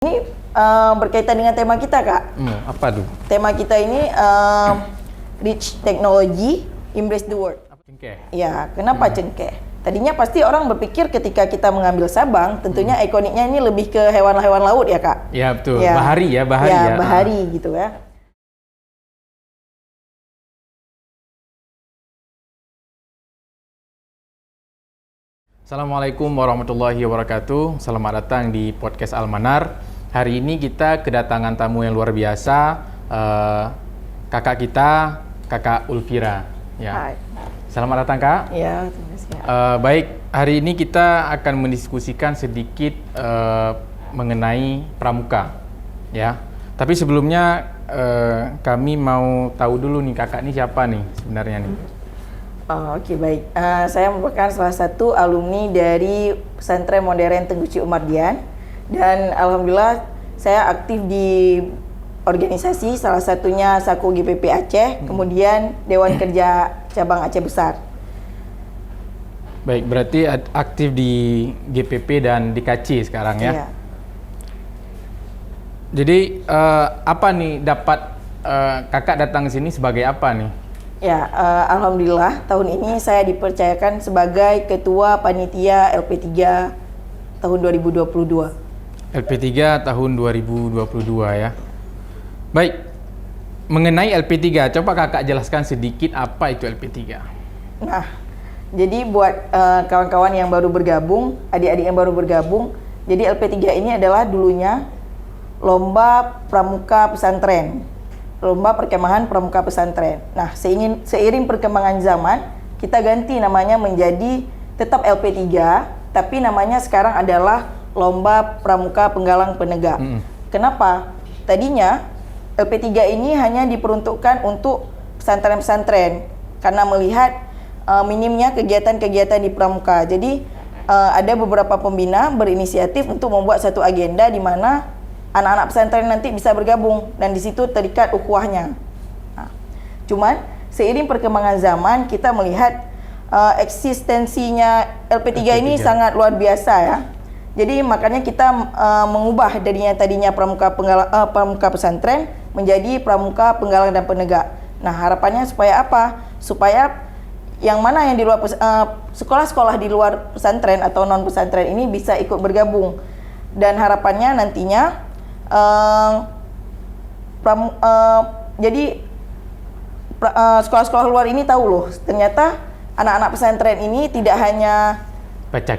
Ini berkaitan dengan tema kita, Kak. Apa tuh? Tema kita ini Rich Technology, Embrace the World. Cengkeh. Ya, kenapa cengkeh? Tadinya pasti orang berpikir ketika kita mengambil sabang, tentunya ikoniknya ini lebih ke hewan-hewan laut ya, Kak? Ya, betul. Ya. Bahari ya. Ya, bahari gitu ya. Assalamualaikum warahmatullahi wabarakatuh. Selamat datang di podcast Almanar. Hari ini kita kedatangan tamu yang luar biasa, kakak kita, Kakak Ulfira. Ya. Hai. Selamat datang, Kak. Ya, terima kasih. Baik, hari ini kita akan mendiskusikan sedikit mengenai pramuka, ya. Tapi sebelumnya kami mau tahu dulu nih, kakak ini siapa nih sebenarnya nih? Oke, baik. Saya merupakan salah satu alumni dari Pesantren Modern Tengku Cik Umar Dian, dan alhamdulillah saya aktif di organisasi, salah satunya Sako GPP Aceh, kemudian Dewan Kerja Cabang Aceh Besar. Baik, berarti aktif di GPP dan di KC sekarang ya? Iya. Jadi apa nih dapat kakak datang ke sini sebagai apa nih? Ya, alhamdulillah tahun ini saya dipercayakan sebagai Ketua Panitia LP3 tahun 2022. LP3 tahun 2022 ya. Baik, mengenai LP3, coba kakak jelaskan sedikit apa itu LP3. Nah, jadi buat kawan-kawan yang baru bergabung, adik-adik yang baru bergabung, jadi LP3 ini adalah dulunya Lomba Pramuka Pesantren, Lomba Perkemahan Pramuka Pesantren. Nah, seiring perkembangan zaman, kita ganti namanya menjadi tetap LP3, tapi namanya sekarang adalah Lomba Pramuka Penggalang Penegak. Kenapa? Tadinya LP3 ini hanya diperuntukkan untuk pesantren-pesantren karena melihat minimnya kegiatan-kegiatan di pramuka. Jadi ada beberapa pembina berinisiatif untuk membuat satu agenda di mana anak-anak pesantren nanti bisa bergabung dan di situ terikat ukhuwahnya. Nah, cuman seiring perkembangan zaman kita melihat eksistensinya LP3 ini sangat luar biasa ya. Jadi makanya kita mengubah tadinya pramuka pesantren menjadi pramuka penggalang dan penegak. Nah, harapannya supaya apa? Supaya yang mana yang di luar sekolah-sekolah di luar pesantren atau non pesantren ini bisa ikut bergabung. Dan harapannya nantinya sekolah-sekolah luar ini tahu loh, ternyata anak-anak pesantren ini tidak hanya baca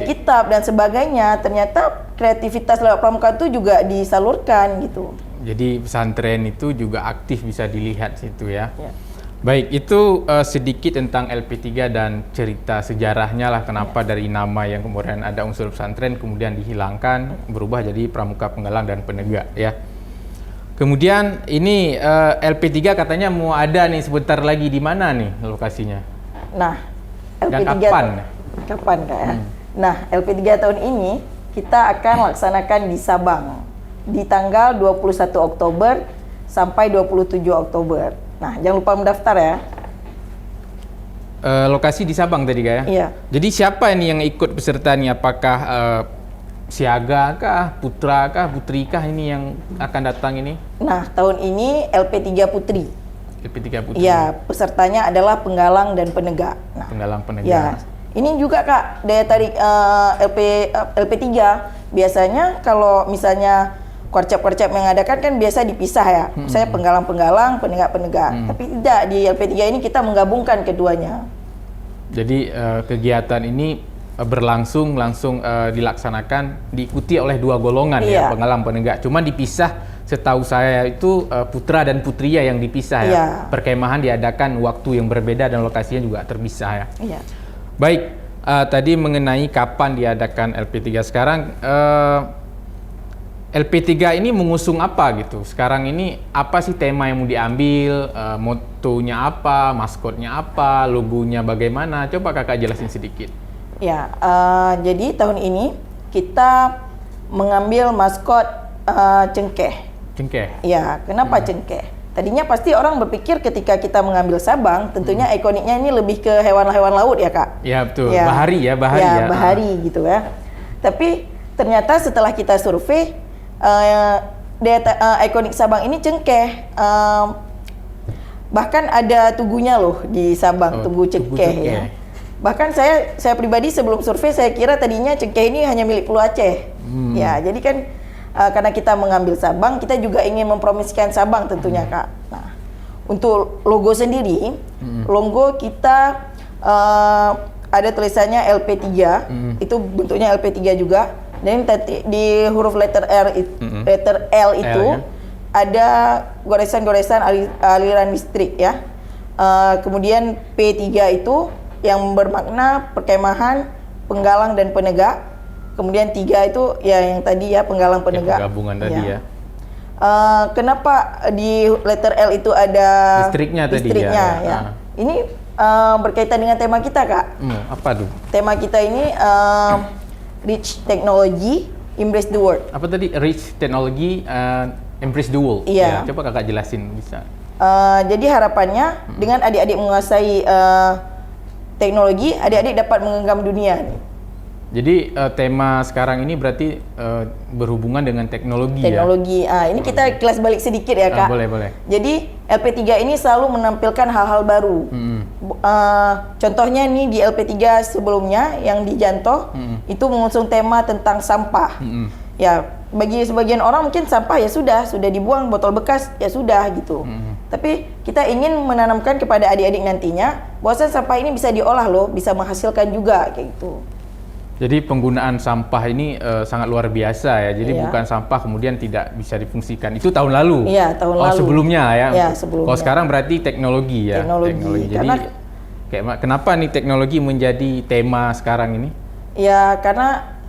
kitab dan sebagainya, ternyata kreativitas lewat pramuka itu juga disalurkan gitu. Jadi pesantren itu juga aktif, bisa dilihat situ ya. Baik, itu sedikit tentang LP3 dan cerita sejarahnya lah, kenapa dari nama yang kemudian ada unsur pesantren kemudian dihilangkan, berubah jadi pramuka penggalang dan penegak ya. Kemudian ini LP3 katanya mau ada nih sebentar lagi, di mana nih lokasinya? Nah, LP3 kapan Kak ya? Nah, LP3 tahun ini kita akan laksanakan di Sabang di tanggal 21 Oktober sampai 27 Oktober. Nah, jangan lupa mendaftar ya. Lokasi di Sabang tadi Kak ya? Iya. Jadi siapa ini yang ikut peserta nih? Apakah siaga kah, putra kah, putri kah ini yang akan datang ini? Nah, tahun ini LP3 Putri. LP3 Putri. Ya, pesertanya adalah penggalang dan penegak. Nah, penggalang penegak. Ya. Ini juga Kak, daya tarik LP3. Biasanya kalau misalnya Korcap-korcap yang mengadakan kan biasa dipisah ya. Saya penggalang-penggalang, penegak-penegak. Tapi tidak, di LP3 ini kita menggabungkan keduanya. Jadi kegiatan ini berlangsung langsung dilaksanakan, diikuti oleh dua golongan ya, penggalang penegak. Cuma dipisah, setahu saya itu putra dan putria yang dipisah ya. Perkemahan diadakan waktu yang berbeda dan lokasinya juga terpisah ya. Baik, tadi mengenai kapan diadakan LP3 sekarang. LP3 ini mengusung apa gitu? Sekarang ini apa sih tema yang mau diambil? Motonya apa? Maskotnya apa? Logonya bagaimana? Coba kakak jelasin sedikit. Ya, jadi tahun ini kita mengambil maskot cengkeh. Cengkeh? Ya, kenapa cengkeh? Tadinya pasti orang berpikir ketika kita mengambil sabang, tentunya ikoniknya ini lebih ke hewan-hewan laut ya Kak? Ya betul, ya. Bahari ya. Ya, bahari gitu ya. Tapi ternyata setelah kita survei, ikonik Sabang ini cengkeh. Bahkan ada tugunya loh di Sabang, tugu cengkeh ya. Bahkan saya pribadi sebelum survei saya kira tadinya cengkeh ini hanya milik Pulau Aceh. Ya, jadi kan karena kita mengambil Sabang, kita juga ingin mempromosikan Sabang tentunya Kak. Nah, untuk logo sendiri, logo kita ada tulisannya LP3, itu bentuknya LP3 juga. Dan di huruf letter L itu ada goresan-goresan aliran listrik ya. Kemudian P3 itu yang bermakna perkemahan, penggalang dan penegak. Kemudian 3 itu ya yang tadi ya penggalang penegak. Gabungan tadi ya. Kenapa di letter L itu ada listriknya tadi ya. Ini berkaitan dengan tema kita Kak. Apa tuh? Tema kita ini Rich Technology, Embrace the World. Apa tadi? Rich Technology, Embrace the World. Iya. Ya, coba Kakak jelasin bisa. Jadi harapannya dengan adik-adik menguasai teknologi, adik-adik dapat menggenggam dunia. Jadi tema sekarang ini berarti berhubungan dengan teknologi. Teknologi. Ini kita kelas balik sedikit ya Kak. Boleh. Jadi LP3 ini selalu menampilkan hal-hal baru. Contohnya nih di LP3 sebelumnya yang di Jantoh itu mengusung tema tentang sampah. Ya, bagi sebagian orang mungkin sampah ya sudah dibuang, botol bekas ya sudah gitu. Tapi kita ingin menanamkan kepada adik-adik nantinya bahwa sampah ini bisa diolah loh, bisa menghasilkan juga kayak gitu. Jadi penggunaan sampah ini sangat luar biasa ya. Jadi bukan sampah kemudian tidak bisa difungsikan. Itu tahun lalu. Iya, tahun lalu. Sebelumnya ya. Iya, sebelumnya. Kalau sekarang berarti teknologi ya. Teknologi. Jadi kenapa nih teknologi menjadi tema sekarang ini? Ya, karena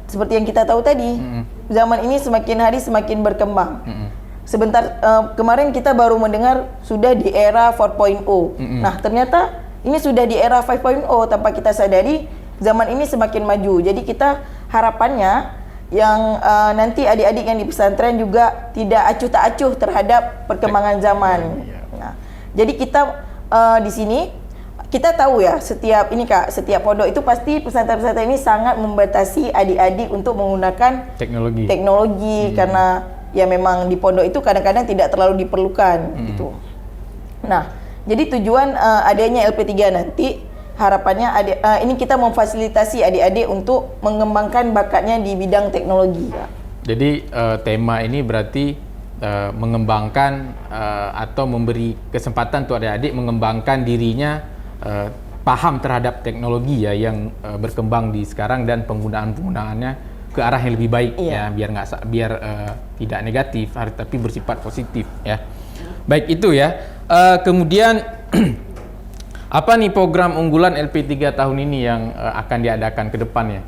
seperti yang kita tahu tadi, zaman ini semakin hari semakin berkembang. Sebentar kemarin kita baru mendengar sudah di era 4.0. Nah, ternyata ini sudah di era 5.0 tanpa kita sadari. Zaman ini semakin maju, jadi kita harapannya yang nanti adik-adik yang di pesantren juga tidak acuh tak acuh terhadap perkembangan zaman. Nah, jadi kita di sini kita tahu ya setiap setiap pondok itu pasti pesantren-pesantren ini sangat membatasi adik-adik untuk menggunakan teknologi karena ya memang di pondok itu kadang-kadang tidak terlalu diperlukan gitu. Nah, jadi tujuan adanya LP3 nanti harapannya ini kita memfasilitasi adik-adik untuk mengembangkan bakatnya di bidang teknologi. Jadi tema ini berarti mengembangkan atau memberi kesempatan untuk adik-adik mengembangkan dirinya paham terhadap teknologi ya yang berkembang di sekarang dan penggunaannya ke arah yang lebih baik ya biar tidak negatif tapi bersifat positif ya. Baik itu ya. Kemudian apa nih program unggulan LP3 tahun ini yang akan diadakan ke depannya?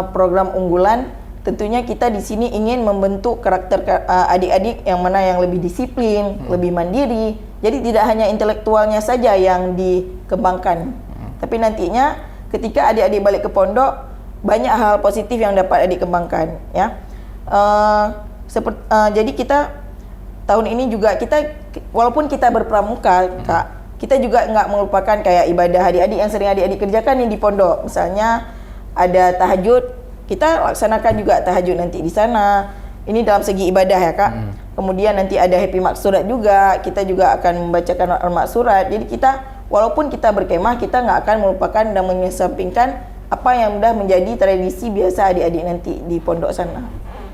Program unggulan tentunya kita di sini ingin membentuk karakter adik-adik yang mana yang lebih disiplin, lebih mandiri. Jadi tidak hanya intelektualnya saja yang dikembangkan. Tapi nantinya ketika adik-adik balik ke pondok banyak hal positif yang dapat adik kembangkan ya. Jadi kita tahun ini juga walaupun kita berpramuka Kak, kita juga nggak melupakan kayak ibadah adik-adik yang sering adik-adik kerjakan nih di pondok. Misalnya ada tahajud, kita laksanakan juga tahajud nanti di sana. Ini dalam segi ibadah ya Kak. Kemudian nanti ada happy maksurat juga, kita juga akan membacakan al-maksurat. Jadi kita walaupun kita berkemah, kita nggak akan melupakan dan mengesampingkan apa yang sudah menjadi tradisi biasa adik-adik nanti di pondok sana.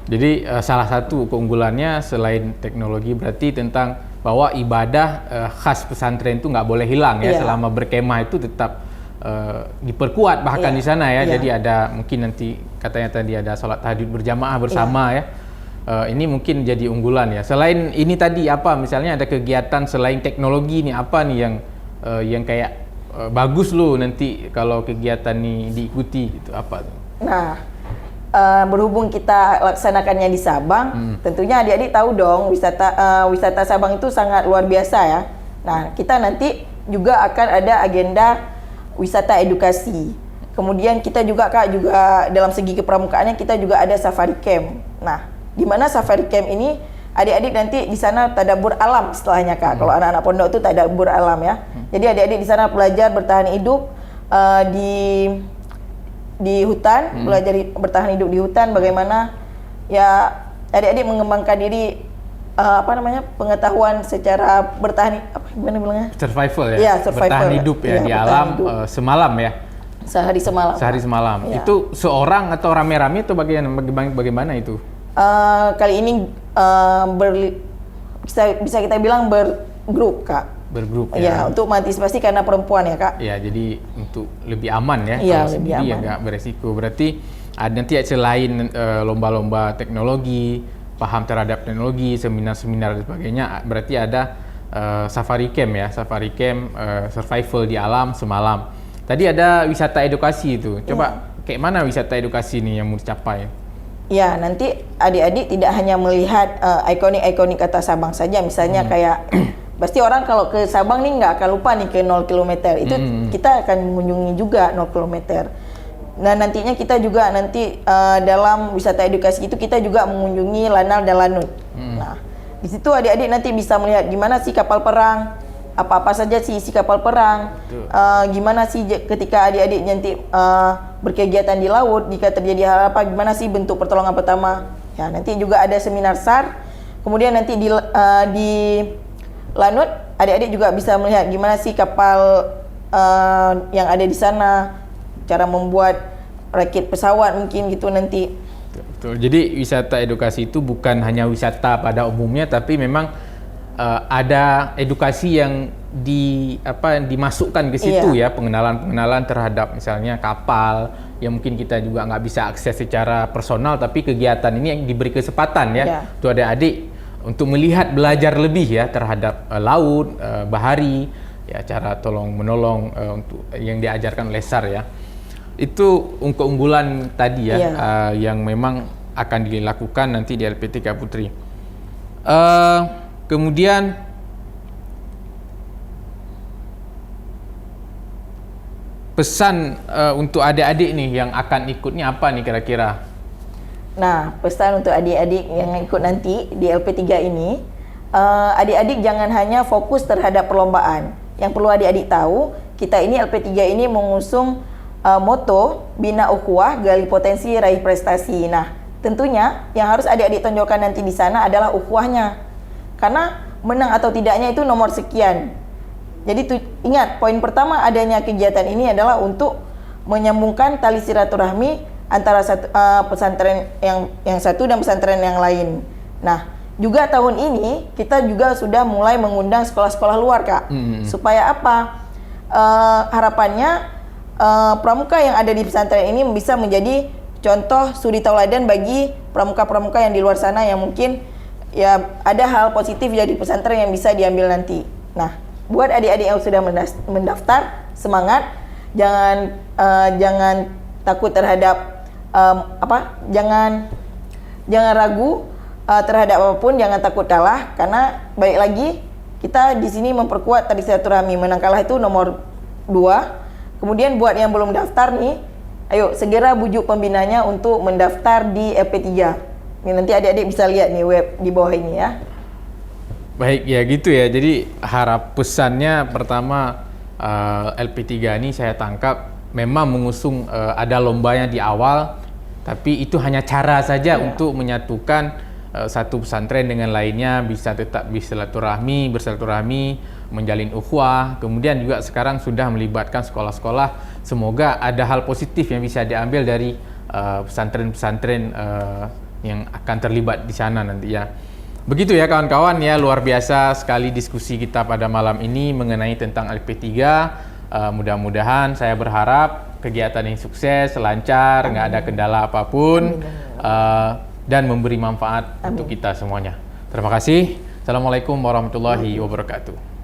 Jadi salah satu keunggulannya selain teknologi berarti tentang bahwa ibadah khas pesantren itu nggak boleh hilang ya, selama berkemah itu tetap diperkuat bahkan di sana ya. Jadi ada mungkin nanti katanya tadi ada sholat tahajud berjamaah bersama ya. Ini mungkin jadi unggulan ya. Selain ini tadi apa misalnya ada kegiatan selain teknologi nih apa nih yang kayak bagus loh nanti kalau kegiatan ini diikuti gitu apa tuh? Nah, berhubung kita laksanakannya di Sabang, tentunya adik-adik tahu dong wisata Sabang itu sangat luar biasa ya. Nah, kita nanti juga akan ada agenda wisata edukasi. Kemudian kita juga dalam segi kepramukaannya kita juga ada safari camp. Nah, di mana safari camp ini adik-adik nanti di sana tadabbur alam istilahnya Kak. Kalau anak-anak pondok itu tadabbur alam ya. Jadi adik-adik di sana belajar bertahan hidup di hutan, belajar bertahan hidup di hutan, bagaimana ya adik-adik mengembangkan diri pengetahuan secara bertahan, gimana bilangnya? Survival ya. Ya, survival. Bertahan hidup ya, di alam semalam ya. Sehari semalam. Sehari semalam. Ya. Itu seorang atau rame-rame atau bagaimana itu? Kali ini bisa kita bilang bergrup, Kak. Bergrup ya. Ya, untuk mengantisipasi karena perempuan ya, Kak. Ya, jadi untuk lebih aman ya. Iya, kalau lebih sendiri aman. agak beresiko. Berarti nanti selain lomba-lomba teknologi, paham terhadap teknologi, seminar-seminar dan sebagainya, berarti ada safari camp ya, safari camp survival di alam semalam. Tadi ada wisata edukasi itu. Coba kayak mana wisata edukasi nih yang mau dicapai? Ya, nanti adik-adik tidak hanya melihat ikonik-ikonik kata Sabang saja, misalnya kayak pasti orang kalau ke Sabang nih nggak akan lupa nih ke 0 km. Itu kita akan mengunjungi juga 0 km. Nah, nantinya kita juga dalam wisata edukasi itu kita juga mengunjungi Lanal dan Lanut. Nah, di situ adik-adik nanti bisa melihat gimana sih kapal perang, apa-apa saja sih isi kapal perang, gimana sih ketika adik-adik nanti berkegiatan di laut, jika terjadi hal apa, gimana sih bentuk pertolongan pertama. Ya, nanti juga ada seminar SAR. Kemudian nanti di Lanut, adik-adik juga bisa melihat gimana sih kapal yang ada di sana, cara membuat rakit pesawat mungkin gitu nanti. Betul. Jadi wisata edukasi itu bukan hanya wisata pada umumnya, tapi memang ada edukasi yang dimasukkan ke situ ya, pengenalan terhadap misalnya kapal yang mungkin kita juga nggak bisa akses secara personal, tapi kegiatan ini yang diberi kesempatan ya, itu adik-adik untuk melihat, belajar lebih ya terhadap laut, bahari, ya cara tolong menolong untuk yang diajarkan oleh SAR ya. Itu keunggulan tadi ya, yang memang akan dilakukan nanti di LP3 Putri. Kemudian pesan untuk adik-adik nih yang akan ikutnya apa nih kira-kira? Nah, pesan untuk adik-adik yang ikut nanti di LP3 ini, adik-adik jangan hanya fokus terhadap perlombaan. Yang perlu adik-adik tahu, kita ini LP3 ini mengusung moto Bina Ukhuwah, gali potensi, raih prestasi. Nah, tentunya yang harus adik-adik tonjolkan nanti di sana adalah ukhuwahnya. Karena menang atau tidaknya itu nomor sekian. Jadi ingat, poin pertama adanya kegiatan ini adalah untuk menyambungkan tali silaturahmi antara pesantren yang satu dan pesantren yang lain. Nah, juga tahun ini kita juga sudah mulai mengundang sekolah-sekolah luar, Kak. Supaya apa? Harapannya pramuka yang ada di pesantren ini bisa menjadi contoh suri tauladan bagi pramuka-pramuka yang di luar sana yang mungkin ya ada hal positif dari pesantren yang bisa diambil nanti. Nah, buat adik-adik yang sudah mendaftar, semangat, jangan takut terhadap jangan ragu terhadap apapun, jangan takut kalah, karena balik lagi kita di sini memperkuat tali silaturahmi. Menang kalah itu nomor 2. Kemudian buat yang belum daftar nih, ayo segera bujuk pembinanya untuk mendaftar di LP3. Ini nanti adik-adik bisa lihat nih web di bawah ini ya. Baik ya gitu ya. Jadi pesannya pertama, LP3 ini saya tangkap memang mengusung ada lombanya di awal, tapi itu hanya cara saja untuk menyatukan satu pesantren dengan lainnya, bisa tetap bersilaturahmi, menjalin ukhuwah. Kemudian juga sekarang sudah melibatkan sekolah-sekolah. Semoga ada hal positif yang bisa diambil dari pesantren-pesantren yang akan terlibat di sana nanti ya. Begitu ya kawan-kawan ya, luar biasa sekali diskusi kita pada malam ini mengenai tentang LP3. Mudah-mudahan saya berharap kegiatan yang sukses, lancar, nggak ada kendala apapun, dan memberi manfaat untuk kita semuanya. Terima kasih. Assalamualaikum warahmatullahi wabarakatuh.